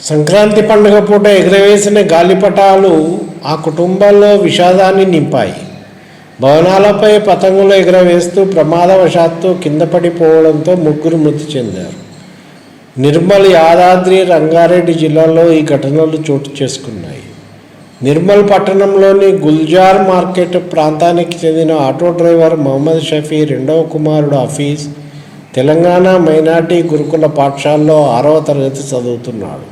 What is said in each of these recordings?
సంక్రాంతి పండుగ పూట ఎగురవేసిన గాలిపటాలు ఆ కుటుంబాల్లో విషాదాన్ని నింపాయి. భవనాలపై పతంగులు ఎగురవేస్తూ ప్రమాదవశాత్తు కింద పడిపోవడంతో ముగ్గురు మృతి చెందారు. నిర్మల్, యాదాద్రి, రంగారెడ్డి జిల్లాల్లో ఈ ఘటనలు చోటు చేసుకున్నాయి. నిర్మల్ పట్టణంలోని గుల్జార్ మార్కెట్ ప్రాంతానికి చెందిన ఆటో డ్రైవర్ మహమ్మద్ షఫీ రెండవ కుమారుడు హఫీజ్ తెలంగాణ మైనార్టీ గురుకుల పాఠశాలలో 6వ తరగతి చదువుతున్నాడు.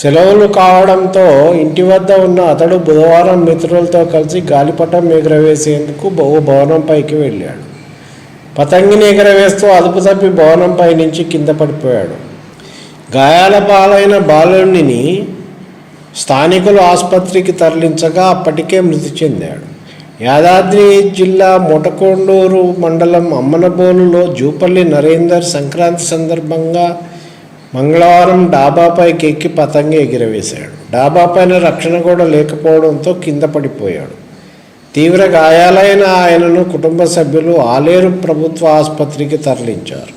సెలవులు కావడంతో ఇంటి వద్ద ఉన్న అతడు బుధవారం మిత్రులతో కలిసి గాలిపటం ఎగురవేసేందుకు భవనంపైకి వెళ్ళాడు. పతంగిని ఎగురవేస్తూ అదుపు తప్పి భవనంపై నుంచి కింద పడిపోయాడు. గాయాల పాలైన బాలుడిని స్థానికులు ఆసుపత్రికి తరలించగా అప్పటికే మృతి చెందాడు. యాదాద్రి జిల్లా మొటకొండూరు మండలం అమ్మనబోలులో జూపల్లి నరేందర్ సంక్రాంతి సందర్భంగా మంగళవారం డాబాపైకి ఎక్కి పతంగి ఎగిరవేశాడు. డాబాపైన రక్షణ కూడా లేకపోవడంతో కింద పడిపోయాడు. తీవ్ర గాయాలైన ఆయనను కుటుంబ సభ్యులు ఆలేరు ప్రభుత్వ ఆసుపత్రికి తరలించారు.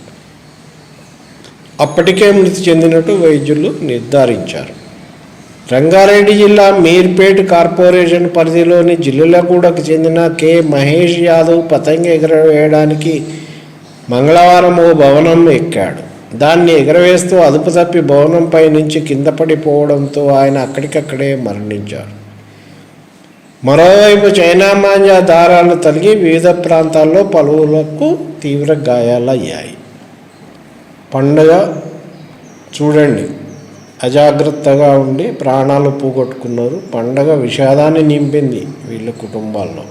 అప్పటికే మృతి చెందినట్టు వైద్యులు నిర్ధారించారు. రంగారెడ్డి జిల్లా మీర్పేట్ కార్పొరేషన్ పరిధిలోని జిల్లెలగూడకు చెందిన కె మహేష్ యాదవ్ పతంగి ఎగురవేయడానికి మంగళవారం ఓ భవనం ఎక్కాడు. దాన్ని ఎగురవేస్తూ అదుపు తప్పి భవనంపై నుంచి కింద పడిపోవడంతో ఆయన అక్కడికక్కడే మరణించారు. మరోవైపు చైనా మాంజా దారాలు తగిలి వివిధ ప్రాంతాల్లో పలువురకు తీవ్ర గాయాలయ్యాయి. పండుగ చూడండి, అజాగ్రత్తగా ఉండి ప్రాణాలు పోగొట్టుకున్నారు. పండగ విషాదాన్ని నింపింది వీళ్ళ కుటుంబాల్లో.